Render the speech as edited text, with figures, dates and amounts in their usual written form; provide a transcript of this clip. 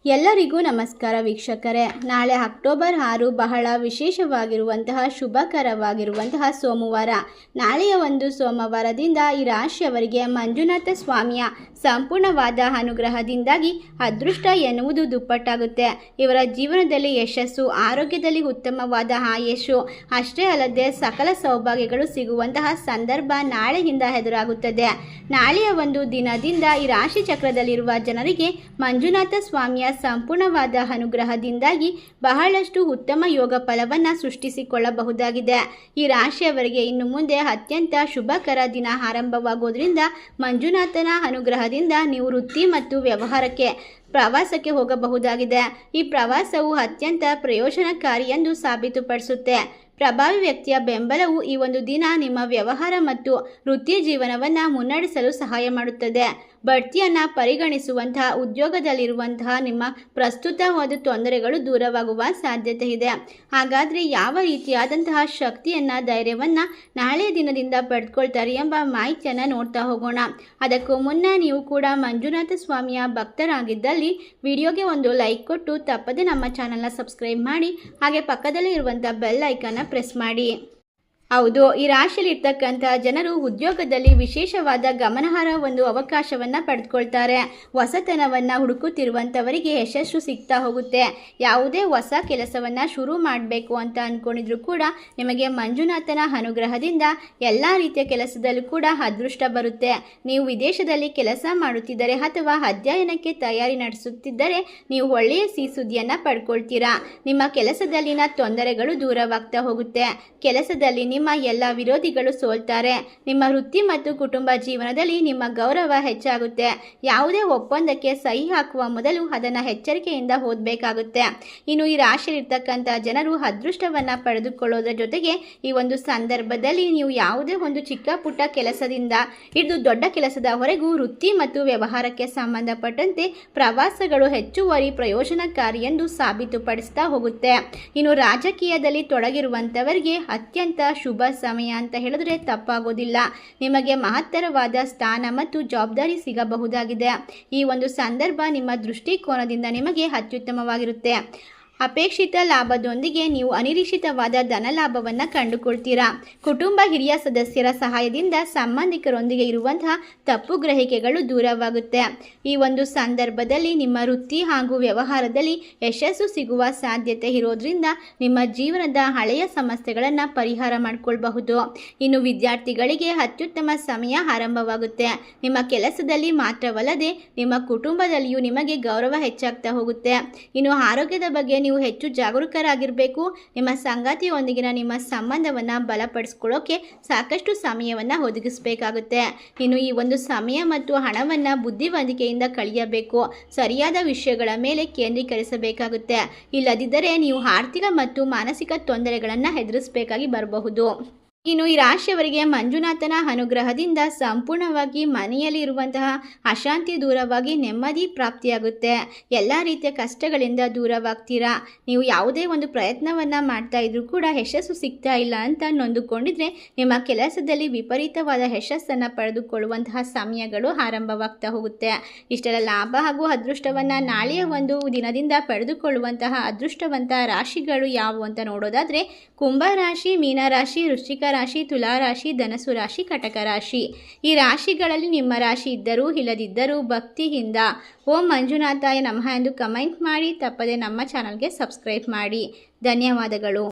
ಎಲ್ಲರಿಗೂ ನಮಸ್ಕಾರ ವೀಕ್ಷಕರೇ. ನಾಳೆ ಅಕ್ಟೋಬರ್ 6 ಬಹಳ ವಿಶೇಷವಾಗಿರುವಂತಹ ಶುಭಕರವಾಗಿರುವಂತಹ ಸೋಮವಾರ. ನಾಳೆಯ ಒಂದು ಸೋಮವಾರದಿಂದ ಈ ರಾಶಿಯವರಿಗೆ ಮಂಜುನಾಥ ಸ್ವಾಮಿಯ ಸಂಪೂರ್ಣವಾದ ಅನುಗ್ರಹದಿಂದಾಗಿ ಅದೃಷ್ಟ ಎನ್ನುವುದು ದುಪ್ಪಟ್ಟಾಗುತ್ತೆ. ಇವರ ಜೀವನದಲ್ಲಿ ಯಶಸ್ಸು, ಆರೋಗ್ಯದಲ್ಲಿ ಉತ್ತಮವಾದ ಆಯಸ್ಸು, ಅಷ್ಟೇ ಅಲ್ಲದೆ ಸಕಲ ಸೌಭಾಗ್ಯಗಳು ಸಿಗುವಂತಹ ಸಂದರ್ಭ ನಾಳೆಯಿಂದ ಎದುರಾಗುತ್ತದೆ. ನಾಳೆಯ ಒಂದು ದಿನದಿಂದ ಈ ರಾಶಿ ಚಕ್ರದಲ್ಲಿರುವ ಜನರಿಗೆ ಮಂಜುನಾಥ ಸ್ವಾಮಿಯ ಸಂಪೂರ್ಣವಾದ ಅನುಗ್ರಹದಿಂದಾಗಿ ಬಹಳಷ್ಟು ಉತ್ತಮ ಯೋಗ ಫಲವನ್ನು ಸೃಷ್ಟಿಸಿಕೊಳ್ಳಬಹುದಾಗಿದೆ. ಈ ರಾಶಿಯವರಿಗೆ ಇನ್ನು ಮುಂದೆ ಅತ್ಯಂತ ಶುಭಕರ ದಿನ ಆರಂಭವಾಗೋದ್ರಿಂದ ಮಂಜುನಾಥನ ಅನುಗ್ರಹದಿಂದ ನೀವು ವೃತ್ತಿ ಮತ್ತು ವ್ಯವಹಾರಕ್ಕೆ ಪ್ರವಾಸಕ್ಕೆ ಹೋಗಬಹುದಾಗಿದೆ. ಈ ಪ್ರವಾಸವು ಅತ್ಯಂತ ಪ್ರಯೋಜನಕಾರಿ ಎಂದು ಸಾಬೀತುಪಡಿಸುತ್ತೆ. ಪ್ರಭಾವಿ ವ್ಯಕ್ತಿಯ ಬೆಂಬಲವು ಈ ಒಂದು ದಿನ ನಿಮ್ಮ ವ್ಯವಹಾರ ಮತ್ತು ವೃತ್ತಿ ಜೀವನವನ್ನು ಮುನ್ನಡೆಸಲು ಸಹಾಯ ಮಾಡುತ್ತದೆ. ಬಡ್ತಿಯನ್ನು ಪರಿಗಣಿಸುವಂತಹ ಉದ್ಯೋಗದಲ್ಲಿರುವಂತಹ ನಿಮ್ಮ ಪ್ರಸ್ತುತವಾದ ತೊಂದರೆಗಳು ದೂರವಾಗುವ ಸಾಧ್ಯತೆ ಇದೆ. ಹಾಗಾದರೆ ಯಾವ ರೀತಿಯಾದಂತಹ ಶಕ್ತಿಯನ್ನು, ಧೈರ್ಯವನ್ನು ನಾಳೆಯ ದಿನದಿಂದ ಪಡೆದುಕೊಳ್ತಾರೆ ಎಂಬ ಮಾಹಿತಿಯನ್ನು ನೋಡ್ತಾ ಹೋಗೋಣ. ಅದಕ್ಕೂ ಮುನ್ನ ನೀವು ಕೂಡ ಮಂಜುನಾಥ ಸ್ವಾಮಿಯ ಭಕ್ತರಾಗಿದ್ದಲ್ಲಿ ವಿಡಿಯೋಗೆ ಒಂದು ಲೈಕ್ ಕೊಟ್ಟು ತಪ್ಪದೆ ನಮ್ಮ ಚಾನಲ್ನ ಸಬ್ಸ್ಕ್ರೈಬ್ ಮಾಡಿ, ಹಾಗೆ ಪಕ್ಕದಲ್ಲೇ ಇರುವಂಥ ಬೆಲ್ ಐಕನ್ನ ಪ್ರೆಸ್ ಮಾಡಿ. ಹೌದು, ಈ ರಾಶಿಯಲ್ಲಿ ಇರ್ತಕ್ಕಂಥ ಜನರು ಉದ್ಯೋಗದಲ್ಲಿ ವಿಶೇಷವಾದ ಗಮನಾರ್ಹ ಒಂದು ಅವಕಾಶವನ್ನು ಪಡೆದುಕೊಳ್ತಾರೆ. ಹೊಸತನವನ್ನು ಹುಡುಕುತ್ತಿರುವಂಥವರಿಗೆ ಯಶಸ್ಸು ಸಿಗ್ತಾ ಹೋಗುತ್ತೆ. ಯಾವುದೇ ಹೊಸ ಕೆಲಸವನ್ನು ಶುರು ಮಾಡಬೇಕು ಅಂತ ಅಂದ್ಕೊಂಡಿದ್ರು ಕೂಡ ನಿಮಗೆ ಮಂಜುನಾಥನ ಅನುಗ್ರಹದಿಂದ ಎಲ್ಲ ರೀತಿಯ ಕೆಲಸದಲ್ಲೂ ಕೂಡ ಅದೃಷ್ಟ ಬರುತ್ತೆ. ನೀವು ವಿದೇಶದಲ್ಲಿ ಕೆಲಸ ಮಾಡುತ್ತಿದ್ದರೆ ಅಥವಾ ಅಧ್ಯಯನಕ್ಕೆ ತಯಾರಿ ನಡೆಸುತ್ತಿದ್ದರೆ ನೀವು ಒಳ್ಳೆಯ ಸುದ್ದಿಯನ್ನು ಪಡ್ಕೊಳ್ತೀರಾ. ನಿಮ್ಮ ಕೆಲಸದಲ್ಲಿನ ತೊಂದರೆಗಳು ದೂರವಾಗ್ತಾ ಹೋಗುತ್ತೆ. ಕೆಲಸದಲ್ಲಿ ನಿಮ್ಮ ಎಲ್ಲ ವಿರೋಧಿಗಳು ಸೋಲ್ತಾರೆ. ನಿಮ್ಮ ವೃತ್ತಿ ಮತ್ತು ಕುಟುಂಬ ಜೀವನದಲ್ಲಿ ನಿಮ್ಮ ಗೌರವ ಹೆಚ್ಚಾಗುತ್ತೆ. ಯಾವುದೇ ಒಪ್ಪಂದಕ್ಕೆ ಸಹಿ ಹಾಕುವ ಮೊದಲು ಅದನ್ನು ಎಚ್ಚರಿಕೆಯಿಂದ ಓದಬೇಕಾಗುತ್ತೆ. ಇನ್ನು ಈ ರಾಶಿಯಲ್ಲಿರ್ತಕ್ಕಂಥ ಜನರು ಅದೃಷ್ಟವನ್ನು ಪಡೆದುಕೊಳ್ಳೋದ್ರ ಜೊತೆಗೆ ಈ ಒಂದು ಸಂದರ್ಭದಲ್ಲಿ ನೀವು ಯಾವುದೇ ಒಂದು ಚಿಕ್ಕ ಪುಟ್ಟ ಕೆಲಸದಿಂದ ಹಿಡಿದು ದೊಡ್ಡ ಕೆಲಸದವರೆಗೂ ವೃತ್ತಿ ಮತ್ತು ವ್ಯವಹಾರಕ್ಕೆ ಸಂಬಂಧಪಟ್ಟಂತೆ ಪ್ರವಾಸಗಳು ಹೆಚ್ಚುವರಿ ಪ್ರಯೋಜನಕಾರಿ ಎಂದು ಸಾಬೀತುಪಡಿಸ್ತಾ ಹೋಗುತ್ತೆ. ಇನ್ನು ರಾಜಕೀಯದಲ್ಲಿ ತೊಡಗಿರುವಂಥವರಿಗೆ ಅತ್ಯಂತ ಶುಭ ಸಮಯ ಅಂತ ಹೇಳಿದ್ರೆ ತಪ್ಪಾಗೋದಿಲ್ಲ. ನಿಮಗೆ ಮಹತ್ತರವಾದ ಸ್ಥಾನ ಮತ್ತು ಜವಾಬ್ದಾರಿ ಸಿಗಬಹುದಾಗಿದೆ. ಈ ಒಂದು ಸಂದರ್ಭ ನಿಮ್ಮ ದೃಷ್ಟಿಕೋನದಿಂದ ನಿಮಗೆ ಅತ್ಯುತ್ತಮವಾಗಿರುತ್ತೆ. ಅಪೇಕ್ಷಿತ ಲಾಭದೊಂದಿಗೆ ನೀವು ಅನಿರೀಕ್ಷಿತವಾದ ಧನ ಲಾಭವನ್ನು ಕಂಡುಕೊಳ್ತೀರಾ. ಕುಟುಂಬ ಹಿರಿಯ ಸದಸ್ಯರ ಸಹಾಯದಿಂದ ಸಂಬಂಧಿಕರೊಂದಿಗೆ ಇರುವಂತಹ ತಪ್ಪು ಗ್ರಹಿಕೆಗಳು ದೂರವಾಗುತ್ತೆ. ಈ ಒಂದು ಸಂದರ್ಭದಲ್ಲಿ ನಿಮ್ಮ ವೃತ್ತಿ ಹಾಗೂ ವ್ಯವಹಾರದಲ್ಲಿ ಯಶಸ್ಸು ಸಿಗುವ ಸಾಧ್ಯತೆ ಇರೋದ್ರಿಂದ ನಿಮ್ಮ ಜೀವನದ ಹಳೆಯ ಸಮಸ್ಯೆಗಳನ್ನು ಪರಿಹಾರ ಮಾಡಿಕೊಳ್ಳಬಹುದು. ಇನ್ನು ವಿದ್ಯಾರ್ಥಿಗಳಿಗೆ ಅತ್ಯುತ್ತಮ ಸಮಯ ಆರಂಭವಾಗುತ್ತೆ. ನಿಮ್ಮ ಕೆಲಸದಲ್ಲಿ ಮಾತ್ರವಲ್ಲದೆ ನಿಮ್ಮ ಕುಟುಂಬದಲ್ಲಿಯೂ ನಿಮಗೆ ಗೌರವ ಹೆಚ್ಚಾಗ್ತಾ ಹೋಗುತ್ತೆ. ಇನ್ನು ಆರೋಗ್ಯದ ಬಗ್ಗೆ ನೀವು ಹೆಚ್ಚು ಜಾಗರೂಕರಾಗಿರಬೇಕು. ನಿಮ್ಮ ಸಂಗಾತಿಯೊಂದಿಗಿನ ನಿಮ್ಮ ಸಂಬಂಧವನ್ನು ಬಲಪಡಿಸ್ಕೊಳ್ಳೋಕೆ ಸಾಕಷ್ಟು ಸಮಯವನ್ನು ಒದಗಿಸಬೇಕಾಗುತ್ತೆ. ಇನ್ನು ಈ ಒಂದು ಸಮಯ ಮತ್ತು ಹಣವನ್ನು ಬುದ್ಧಿವಂತಿಕೆಯಿಂದ ಕಳೆಯಬೇಕು. ಸರಿಯಾದ ವಿಷಯಗಳ ಮೇಲೆ ಕೇಂದ್ರೀಕರಿಸಬೇಕಾಗುತ್ತೆ. ಇಲ್ಲದಿದ್ದರೆ ನೀವು ಆರ್ಥಿಕ ಮತ್ತು ಮಾನಸಿಕ ತೊಂದರೆಗಳನ್ನು ಎದುರಿಸಬೇಕಾಗಿ ಬರಬಹುದು. ಇನ್ನು ಈ ರಾಶಿಯವರಿಗೆ ಮಂಜುನಾಥನ ಅನುಗ್ರಹದಿಂದ ಸಂಪೂರ್ಣವಾಗಿ ಮನೆಯಲ್ಲಿ ಇರುವಂತಹ ಅಶಾಂತಿ ದೂರವಾಗಿ ನೆಮ್ಮದಿ ಪ್ರಾಪ್ತಿಯಾಗುತ್ತೆ. ಎಲ್ಲ ರೀತಿಯ ಕಷ್ಟಗಳಿಂದ ದೂರವಾಗ್ತೀರಾ. ನೀವು ಯಾವುದೇ ಒಂದು ಪ್ರಯತ್ನವನ್ನು ಮಾಡ್ತಾ ಇದ್ರೂ ಕೂಡ ಯಶಸ್ಸು ಸಿಗ್ತಾ ಇಲ್ಲ ಅಂತ ನೊಂದುಕೊಂಡಿದ್ರೆ ನಿಮ್ಮ ಕೆಲಸದಲ್ಲಿ ವಿಪರೀತವಾದ ಯಶಸ್ಸನ್ನು ಪಡೆದುಕೊಳ್ಳುವಂತಹ ಸಮಯಗಳು ಆರಂಭವಾಗ್ತಾ ಹೋಗುತ್ತೆ. ಇಷ್ಟೆಲ್ಲ ಲಾಭ ಹಾಗೂ ಅದೃಷ್ಟವನ್ನು ನಾಳೆಯ ಒಂದು ದಿನದಿಂದ ಪಡೆದುಕೊಳ್ಳುವಂತಹ ಅದೃಷ್ಟವಂತ ರಾಶಿಗಳು ಯಾವುವು ಅಂತ ನೋಡೋದಾದರೆ ಕುಂಭರಾಶಿ, ಮೀನರಾಶಿ, ವೃಶ್ಚಿಕ ರಾಶಿ, ತುಲಾ ರಾಶಿ, ಧನಸು ರಾಶಿ, ಕಟಕ ರಾಶಿ. ಈ ರಾಶಿಗಳಲ್ಲಿ ನಿಮ್ಮ ರಾಶಿ ಇದ್ದರೂ ಇಲ್ಲದಿದ್ದರೂ ಭಕ್ತಿಯಿಂದ ಓಂ ಮಂಜುನಾಥಾಯ ನಮಃ ಎಂದು ಕಮೆಂಟ್ ಮಾಡಿ. ತಪ್ಪದೆ ನಮ್ಮ ಚಾನಲ್ಗೆ ಸಬ್ಸ್ಕ್ರೈಬ್ ಮಾಡಿ. ಧನ್ಯವಾದಗಳು.